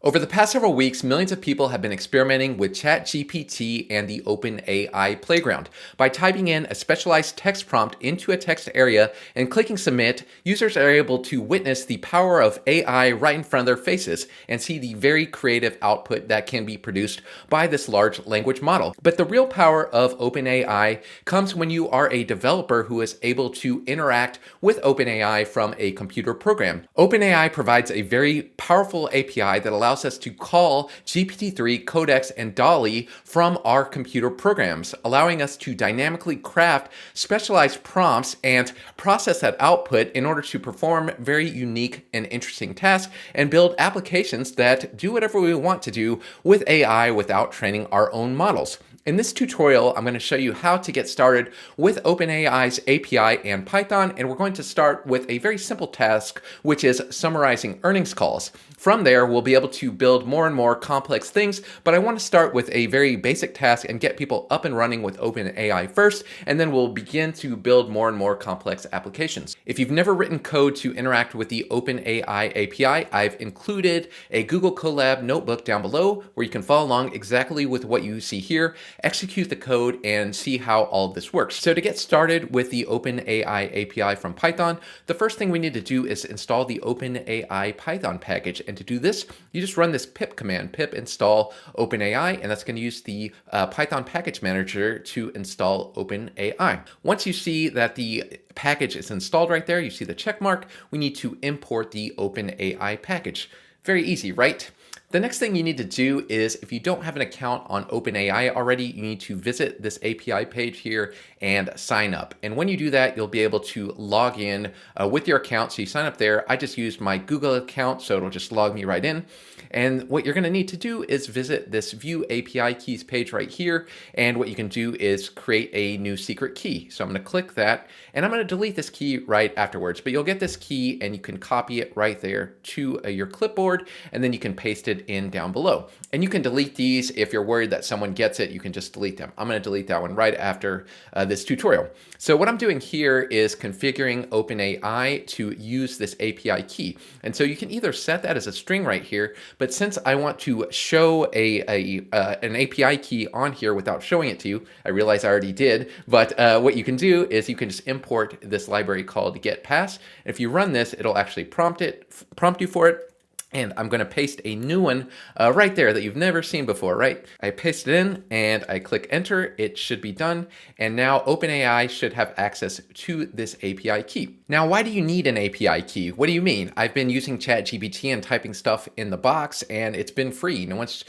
Over the past several weeks, millions of people have been experimenting with ChatGPT and the OpenAI playground. By typing in a specialized text prompt into a text area and clicking submit, users are able to witness the power of AI right in front of their faces and see the very creative output that can be produced by this large language model. But the real power of OpenAI comes when you are a developer who is able to interact with OpenAI from a computer program. OpenAI provides a very powerful API that allows us to call GPT-3, Codex, and DALL-E from our computer programs, allowing us to dynamically craft specialized prompts and process that output in order to perform very unique and interesting tasks and build applications that do whatever we want to do with AI without training our own models. In this tutorial, I'm going to show you how to get started with OpenAI's API and Python, and we're going to start with a very simple task, which is summarizing earnings calls. From there, we'll be able to build more and more complex things, but I want to start with a very basic task and get people up and running with OpenAI first, and then we'll begin to build more and more complex applications. If you've never written code to interact with the OpenAI API, I've included a Google Colab notebook down below where you can follow along exactly with what you see here, execute the code, and see how all of this works. So to get started with the OpenAI API from Python, the first thing we need to do is install the OpenAI Python package. And to do this, you just run this pip command, pip install OpenAI, and that's going to use the Python package manager to install OpenAI. Once you see that the package is installed right there, you see the check mark, we need to import the OpenAI package. Very easy, right? The next thing you need to do is, if you don't have an account on OpenAI already, you need to visit this API page here and sign up. And when you do that, you'll be able to log in with your account. So you sign up there. I just used my Google account, so it'll just log me right in. And what you're going to need to do is visit this View API Keys page right here. And what you can do is create a new secret key. So I'm going to click that, and I'm going to delete this key right afterwards. But you'll get this key, and you can copy it right there to your clipboard, and then you can paste it in down below. And you can delete these if you're worried that someone gets it. You can just delete them. I'm going to delete that one right after this tutorial. So what I'm doing here is configuring OpenAI to use this API key. And so you can either set that as a string right here, but since I want to show an API key on here without showing it to you, I realize I already did, but what you can do is you can just import this library called getPass. And if you run this, it'll actually prompt you for it. And I'm going to paste a new one right there that you've never seen before, right? I paste it in and I click enter. It should be done. And now OpenAI should have access to this API key. Now, why do you need an API key? What do you mean? I've been using ChatGPT and typing stuff in the box, and it's been free. No one's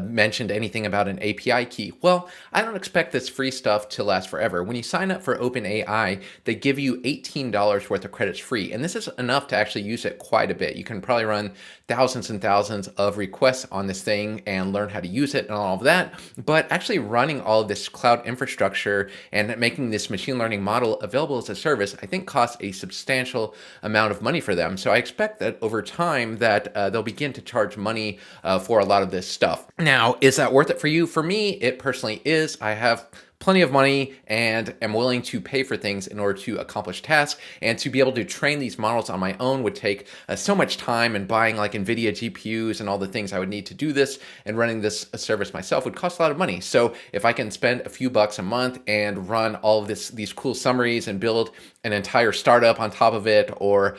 mentioned anything about an API key. Well, I don't expect this free stuff to last forever. When you sign up for OpenAI, they give you $18 worth of credits free. And this is enough to actually use it quite a bit. You can probably run thousands and thousands of requests on this thing and learn how to use it and all of that. But actually running all of this cloud infrastructure and making this machine learning model available as a service, I think costs a substantial amount of money for them. So I expect that over time that they'll begin to charge money for a lot of this stuff. Now, is that worth it for you? For me, it personally is. I have plenty of money and am willing to pay for things in order to accomplish tasks, and to be able to train these models on my own would take so much time, and buying like NVIDIA GPUs and all the things I would need to do this and running this service myself would cost a lot of money. So if I can spend a few bucks a month and run all of these cool summaries and build an entire startup on top of it, or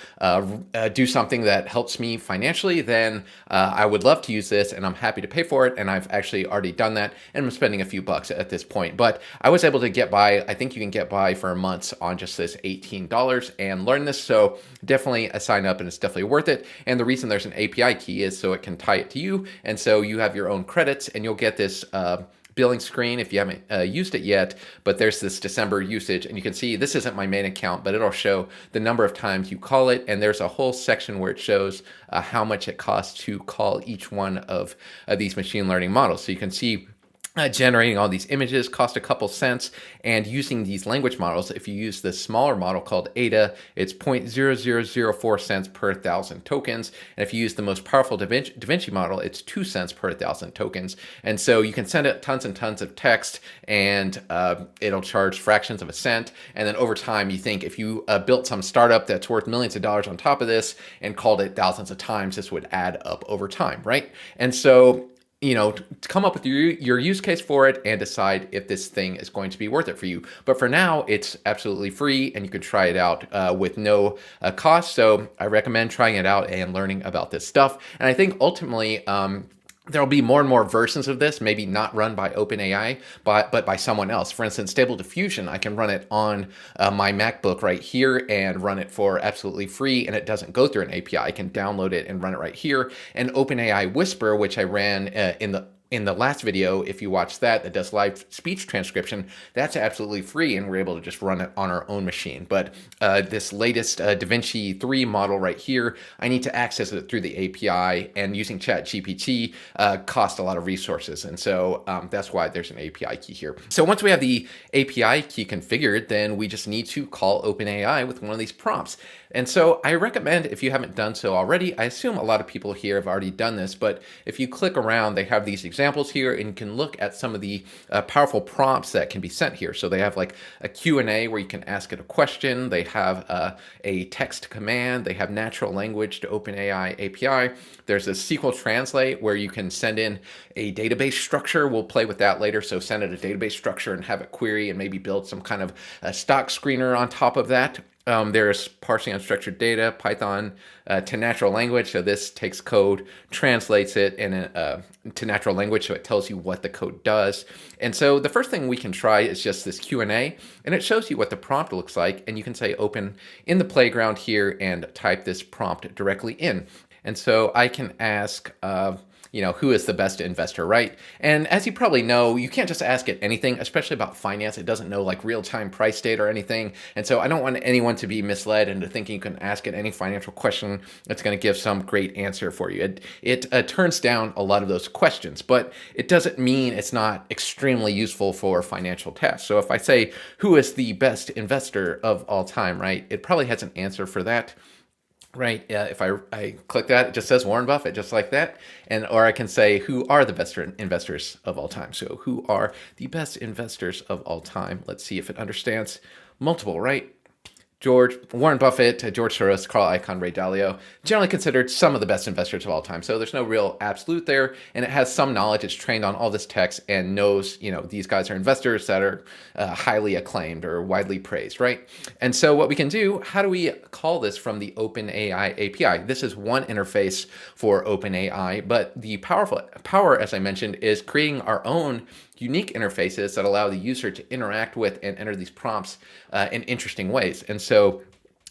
do something that helps me financially, then I would love to use this, and I'm happy to pay for it. And I've actually already done that, and I'm spending a few bucks at this point. But I was able to get by, I think you can get by for months on just this $18 and learn this. So definitely a sign up, and it's definitely worth it. And the reason there's an API key is so it can tie it to you. And so you have your own credits, and you'll get this billing screen if you haven't used it yet, but there's this December usage, and you can see this isn't my main account, but it'll show the number of times you call it, and there's a whole section where it shows how much it costs to call each one of these machine learning models. So you can see generating all these images cost a couple cents, and using these language models, if you use this smaller model called ADA, it's 0.0004 cents per 1,000 tokens. And if you use the most powerful Da Vinci model, it's 2 cents per 1,000 tokens. And so you can send it tons and tons of text, and it'll charge fractions of a cent. And then over time, you think if you built some startup that's worth millions of dollars on top of this and called it thousands of times, this would add up over time, right? And so to come up with your use case for it and decide if this thing is going to be worth it for you. But for now, it's absolutely free, and you can try it out with no cost. So I recommend trying it out and learning about this stuff. And I think ultimately, there'll be more and more versions of this, maybe not run by OpenAI, but by someone else. For instance, Stable Diffusion, I can run it on my MacBook right here and run it for absolutely free, and it doesn't go through an API. I can download it and run it right here. And OpenAI Whisper, which I ran in the last video, if you watch that does live speech transcription, that's absolutely free, and we're able to just run it on our own machine. But this latest DaVinci 3 model right here, I need to access it through the API, and using ChatGPT costs a lot of resources. And so that's why there's an API key here. So once we have the API key configured, then we just need to call OpenAI with one of these prompts. And so I recommend, if you haven't done so already, I assume a lot of people here have already done this, but if you click around, they have these examples here, and you can look at some of the powerful prompts that can be sent here. So they have like a Q&A where you can ask it a question. They have a text command. They have natural language to OpenAI API. There's a SQL Translate where you can send in a database structure. We'll play with that later. So send it a database structure and have it query and maybe build some kind of a stock screener on top of that. There's parsing unstructured data, Python to natural language. So this takes code, translates it to natural language, so it tells you what the code does. And so the first thing we can try is just this Q&A, and it shows you what the prompt looks like. And you can say open in the playground here and type this prompt directly in. And so I can ask, who is the best investor, right? And as you probably know, you can't just ask it anything, especially about finance. It doesn't know like real-time price data or anything. And so I don't want anyone to be misled into thinking you can ask it any financial question that's going to give some great answer for you. It turns down a lot of those questions, but it doesn't mean it's not extremely useful for financial tasks. So if I say, who is the best investor of all time, right? It probably has an answer for that. Right. If I click that, it just says Warren Buffett, just like that. Or I can say, who are the best investors of all time? So who are the best investors of all time? Let's see if it understands multiple, right? Warren Buffett, George Soros, Carl Icahn, Ray Dalio, generally considered some of the best investors of all time. So there's no real absolute there, and it has some knowledge. It's trained on all this text and knows, these guys are investors that are highly acclaimed or widely praised, right? And so what we can do, how do we call this from the OpenAI API? This is one interface for OpenAI, but the power, as I mentioned, is creating our own unique interfaces that allow the user to interact with and enter these prompts in interesting ways. And so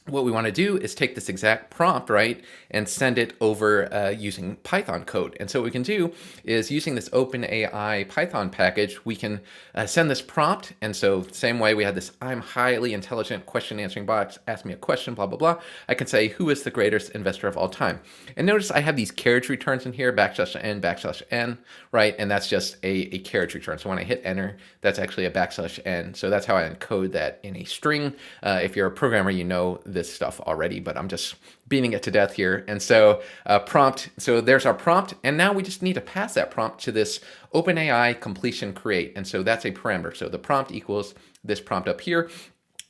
what we want to do is take this exact prompt, right, and send it over using Python code. And so what we can do is, using this OpenAI Python package, we can send this prompt. And so same way we had this I'm highly intelligent question answering box, ask me a question, blah, blah, blah. I can say, who is the greatest investor of all time? And notice I have these carriage returns in here, \n, right? And that's just a carriage return. So when I hit enter, that's actually a \n. So that's how I encode that in a string. If you're a programmer, you know this stuff already, but I'm just beating it to death here. And so prompt, so there's our prompt, and now we just need to pass that prompt to this OpenAI completion create. And so that's a parameter. So the prompt equals this prompt up here.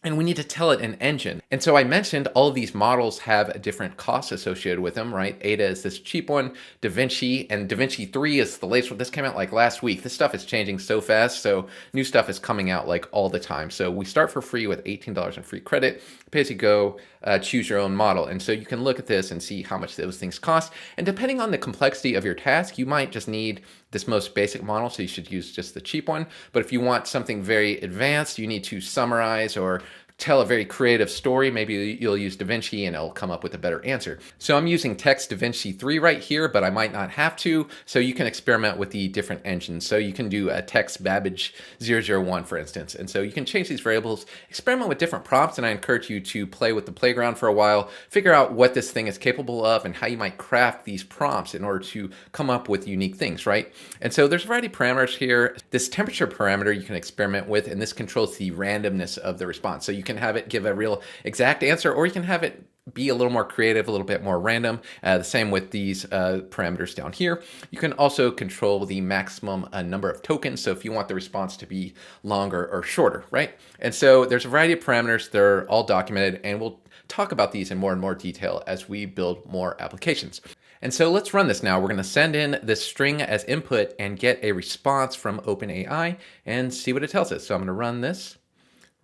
And we need to tell it an engine. And so I mentioned all of these models have different costs associated with them, right? Ada is this cheap one, DaVinci, and DaVinci 3 is the latest one. This came out like last week. This stuff is changing so fast, so new stuff is coming out like all the time. So we start for free with $18 in free credit, pay as you go, choose your own model. And so you can look at this and see how much those things cost. And depending on the complexity of your task, you might just need this most basic model, so you should use just the cheap one. But if you want something very advanced, you need to summarize or tell a very creative story, maybe you'll use DaVinci and it'll come up with a better answer. So I'm using text DaVinci 3 right here, but I might not have to. So you can experiment with the different engines. So you can do a text Babbage 001, for instance. And so you can change these variables, experiment with different prompts, and I encourage you to play with the playground for a while, figure out what this thing is capable of and how you might craft these prompts in order to come up with unique things, right? And so there's a variety of parameters here. this temperature parameter you can experiment with, and this controls the randomness of the response. So you can have it give a real exact answer, or you can have it be a little more creative, a little bit more random. The same with these parameters down here. You can also control the maximum number of tokens. So if you want the response to be longer or shorter, right? And so there's a variety of parameters. They're all documented, and we'll talk about these in more and more detail as we build more applications. And so let's run this now. We're going to send in this string as input and get a response from OpenAI and see what it tells us. So I'm going to run this.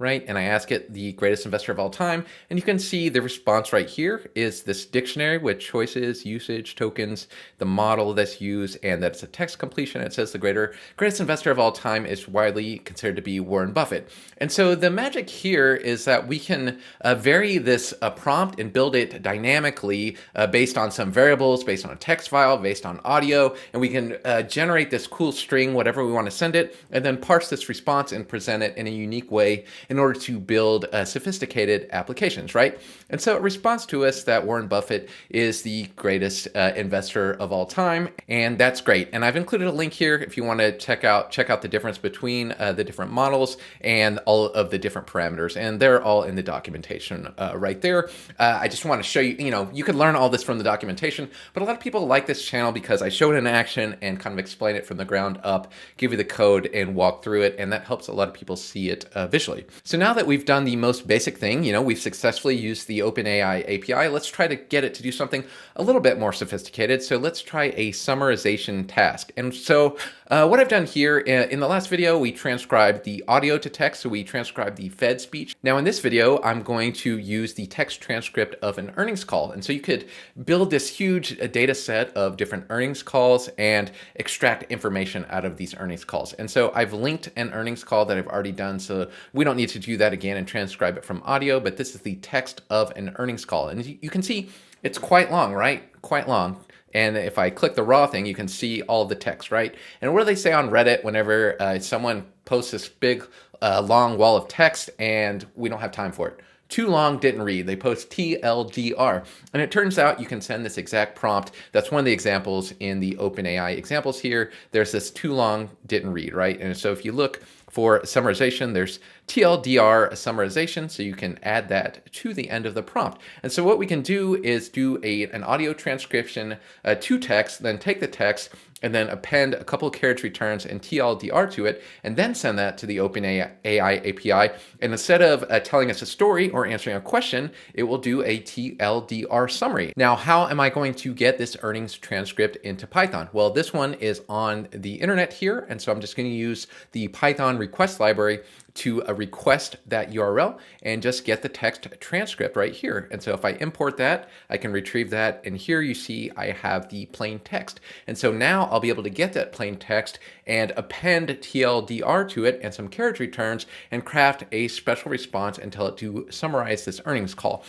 Right? And I ask it the greatest investor of all time. And you can see the response right here is this dictionary with choices, usage, tokens, the model that's used, and that it's a text completion. It says the greatest investor of all time is widely considered to be Warren Buffett. And so the magic here is that we can vary this prompt and build it dynamically based on some variables, based on a text file, based on audio, and we can generate this cool string, whatever we want to send it, and then parse this response and present it in a unique way in order to build sophisticated applications, right? And so it responds to us that Warren Buffett is the greatest investor of all time, and that's great. And I've included a link here if you want to check out the difference between the different models and all of the different parameters, and they're all in the documentation right there. I just want to show you, you can learn all this from the documentation, but a lot of people like this channel because I show it in action and kind of explain it from the ground up, give you the code and walk through it, and that helps a lot of people see it visually. So now that we've done the most basic thing, we've successfully used the OpenAI API, let's try to get it to do something a little bit more sophisticated. So let's try a summarization task. And so what I've done here, in the last video, we transcribed the audio to text, so we transcribed the fed speech. Now in this video, I'm going to use the text transcript of an earnings call. And so you could build this huge data set of different earnings calls and extract information out of these earnings calls. And so I've linked an earnings call that I've already done, so we don't need to do that again and transcribe it from audio, but this is the text of an earnings call. And you can see it's quite long, right? Quite long. And if I click the raw thing, you can see all of the text, right? And what do they say on Reddit whenever someone posts this big, long wall of text and we don't have time for it? Too long, didn't read. They post TLDR. And it turns out you can send this exact prompt. That's one of the examples in the OpenAI examples here. There's this too long, didn't read, right? And so if you look for summarization, there's TLDR summarization, so you can add that to the end of the prompt. And so what we can do is do an audio transcription to text, then take the text and then append a couple of carriage returns and TLDR to it, and then send that to the OpenAI API. And instead of telling us a story or answering a question, it will do a TLDR summary. Now, how am I going to get this earnings transcript into Python? Well, this one is on the internet here, and so I'm just going to use the Python request library to request that URL and just get the text transcript right here. And so if I import that, I can retrieve that. And here you see I have the plain text. And so now I'll be able to get that plain text and append TLDR to it and some carriage returns and craft a special response and tell it to summarize this earnings call.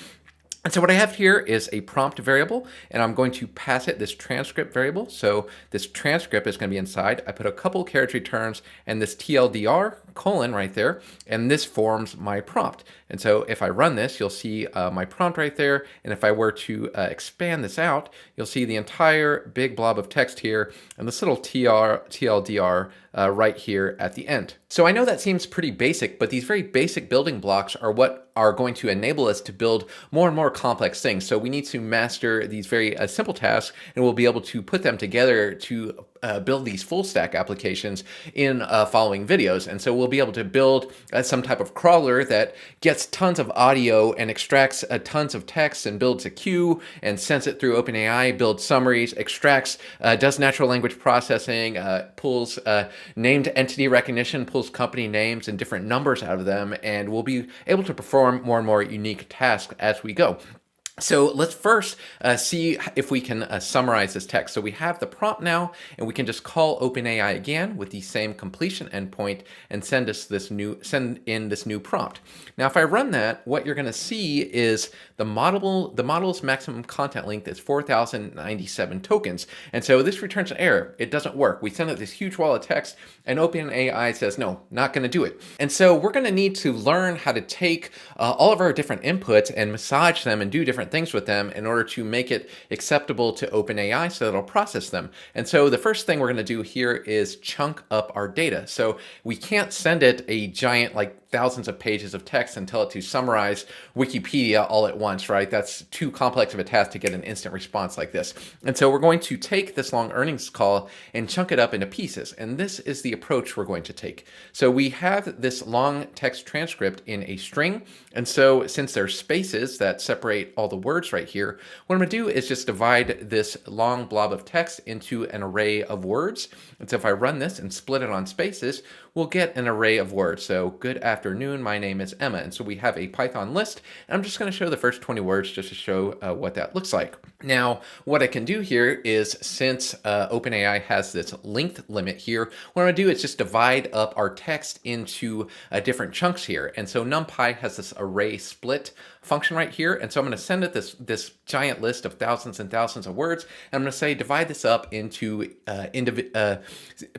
And so what I have here is a prompt variable, and I'm going to pass it this transcript variable. So this transcript is going to be inside. I put a couple carriage returns and this TLDR colon right there, and this forms my prompt. And so if I run this, you'll see my prompt right there. And if I were to expand this out, you'll see the entire big blob of text here and this little TLDR right here at the end. So I know that seems pretty basic, but these very basic building blocks are what are going to enable us to build more and more complex things. So we need to master these very simple tasks, and we'll be able to put them together to build these full stack applications in following videos. And so we'll be able to build some type of crawler that gets tons of audio and extracts tons of text and builds a queue and sends it through OpenAI, builds summaries, extracts, does natural language processing, pulls named entity recognition, pulls company names and different numbers out of them, and we'll be able to perform more and more unique tasks as we go. So let's first see if we can summarize this text. So we have the prompt now, and we can just call OpenAI again with the same completion endpoint and send in this new prompt. Now, if I run that, what you're going to see is the model's maximum content length is 4,097 tokens, and so this returns an error. It doesn't work. We send it this huge wall of text, and OpenAI says no, not going to do it. And so we're going to need to learn how to take all of our different inputs and massage them and do different different things with them in order to make it acceptable to OpenAI so that it'll process them. And so the first thing we're going to do here is chunk up our data. So we can't send it a giant, like, thousands of pages of text and tell it to summarize Wikipedia all at once, right? That's too complex of a task to get an instant response like this. And so we're going to take this long earnings call and chunk it up into pieces. And this is the approach we're going to take. So we have this long text transcript in a string. And so since there's spaces that separate all the words right here, what I'm going to do is just divide this long blob of text into an array of words. And so if I run this and split it on spaces, we'll get an array of words. So good afternoon, my name is Emma. And so we have a Python list. And I'm just going to show the first 20 words just to show what that looks like. Now, what I can do here is, since OpenAI has this length limit here, what I'm going to do is just divide up our text into different chunks here. And so NumPy has this array split function right here. And so I'm going to send it this giant list of thousands and thousands of words. And I'm going to say divide this up into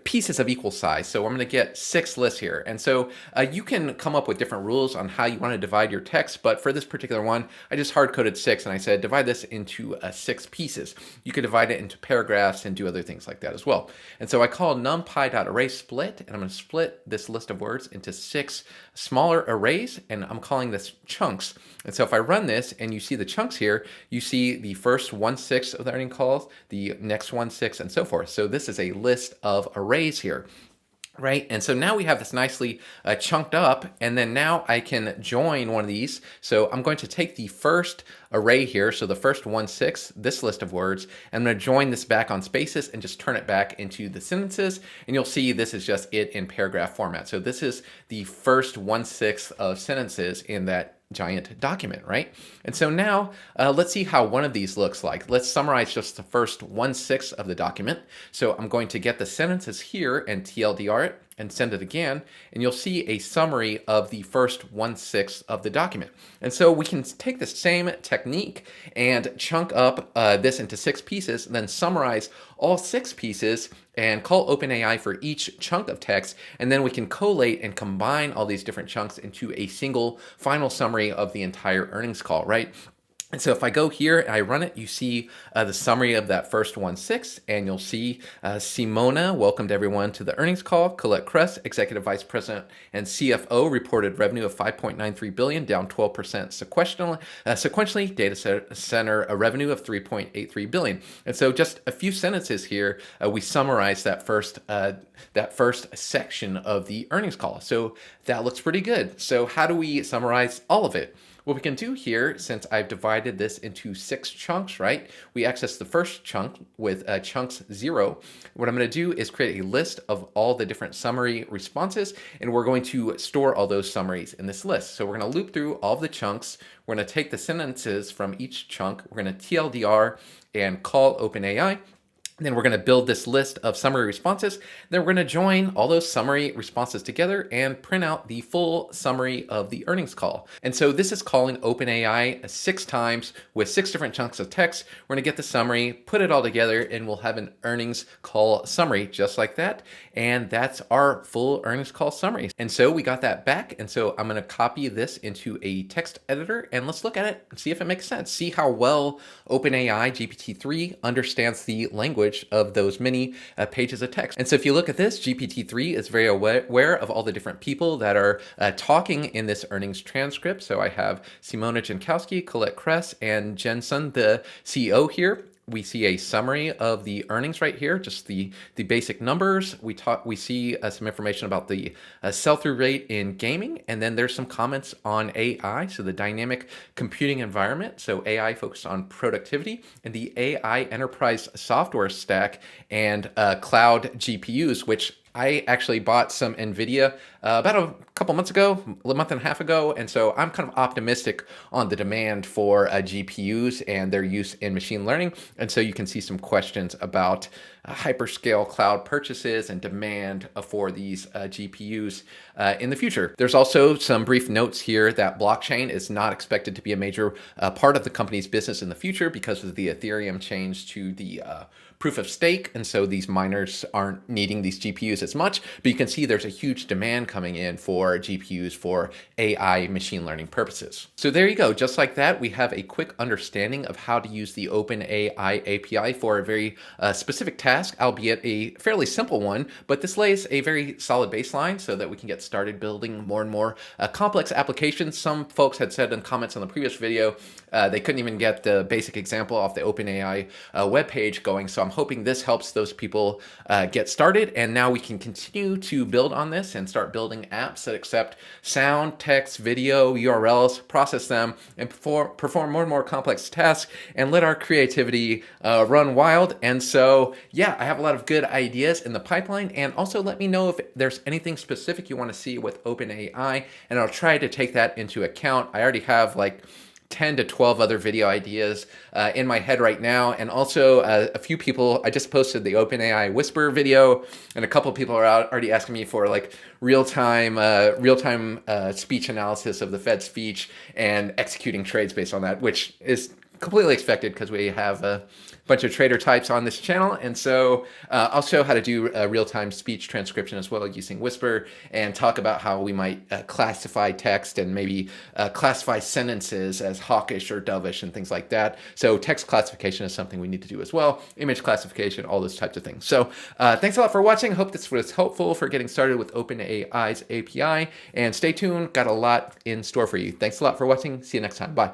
pieces of equal size. So I'm going to get 6 lists here. And so you can come up with different rules on how you want to divide your text. But for this particular one, I just hard-coded 6 and I said divide this into 6 pieces. You could divide it into paragraphs and do other things like that as well. And so I call numpy.arraySplit, and I'm going to split this list of words into 6 smaller arrays, and I'm calling this chunks. And so if I run this and you see the chunks here, you see the first 1/6 of the earning calls, the next 1/6, and so forth. So this is a list of arrays here. Right, and so now we have this nicely chunked up, and then now I can join one of these. So I'm going to take the first array here, so the first 1/6, this list of words, and I'm going to join this back on spaces and just turn it back into the sentences, and you'll see this is just it in paragraph format. So this is the first 1/6 of sentences in that giant document, right? And so now let's see how one of these looks like. Let's summarize just the first 1/6 of the document. So I'm going to get the sentences here and TLDR it and send it again, and you'll see a summary of the first 1/6 of the document. And so we can take the same technique and chunk up this into 6 pieces, and then summarize all 6 pieces and call OpenAI for each chunk of text, and then we can collate and combine all these different chunks into a single final summary of the entire earnings call, right? And so if I go here and I run it, you see the summary of that first 1/6, and you'll see Simona welcomed everyone to the earnings call. Colette Kress, Executive Vice President and CFO, reported revenue of $5.93 billion, down 12% sequentially. Data center a revenue of $3.83 billion. And so just a few sentences here, we summarize that first section of the earnings call. So that looks pretty good. So how do we summarize all of it? What we can do here, since I've divided this into 6 chunks, right? We access the first chunk with chunks 0. What I'm going to do is create a list of all the different summary responses, and we're going to store all those summaries in this list. So we're going to loop through all of the chunks. We're going to take the sentences from each chunk. We're going to TLDR and call OpenAI. Then we're going to build this list of summary responses. Then we're going to join all those summary responses together and print out the full summary of the earnings call. And so this is calling OpenAI 6 times with 6 different chunks of text. We're going to get the summary, put it all together, and we'll have an earnings call summary just like that. And that's our full earnings call summary. And so we got that back. And so I'm going to copy this into a text editor, and let's look at it and see if it makes sense. See how well OpenAI GPT-3 understands the language of those many pages of text. And so if you look at this, GPT-3 is very aware of all the different people that are talking in this earnings transcript. So I have Simona Jankowski, Colette Kress, and Jensen, the CEO here. We see a summary of the earnings right here, just the basic numbers. We see some information about the sell-through rate in gaming, and then there's some comments on AI, so the dynamic computing environment, so AI focused on productivity, and the AI enterprise software stack, and cloud GPUs, which I actually bought some NVIDIA about a couple months ago, a month and a half ago, and so I'm kind of optimistic on the demand for GPUs and their use in machine learning. And so you can see some questions about hyperscale cloud purchases and demand for these GPUs in the future. There's also some brief notes here that blockchain is not expected to be a major part of the company's business in the future because of the Ethereum change to the proof of stake. And so these miners aren't needing these GPUs as much, but you can see there's a huge demand coming in for GPUs for AI machine learning purposes. So there you go. Just like that, we have a quick understanding of how to use the OpenAI API for a very specific task, albeit a fairly simple one, but this lays a very solid baseline so that we can get started building more and more complex applications. Some folks had said in comments on the previous video, they couldn't even get the basic example off the OpenAI webpage going. So I'm hoping this helps those people get started. And now we can continue to build on this and start building apps that accept sound, text, video, URLs, process them, and perform more and more complex tasks and let our creativity run wild. And so, yeah, I have a lot of good ideas in the pipeline. And also let me know if there's anything specific you want to see with OpenAI, and I'll try to take that into account. I already have like 10 to 12 other video ideas in my head right now. And also a few people, I just posted the OpenAI Whisper video, and a couple of people are already asking me for like real-time speech analysis of the Fed speech and executing trades based on that, which is completely expected because we have a bunch of trader types on this channel. And so I'll show how to do real-time speech transcription as well using Whisper, and talk about how we might classify text and maybe classify sentences as hawkish or dovish and things like that. So text classification is something we need to do as well. Image classification, all those types of things. So thanks a lot for watching. Hope this was helpful for getting started with OpenAI's API. And stay tuned. Got a lot in store for you. Thanks a lot for watching. See you next time. Bye.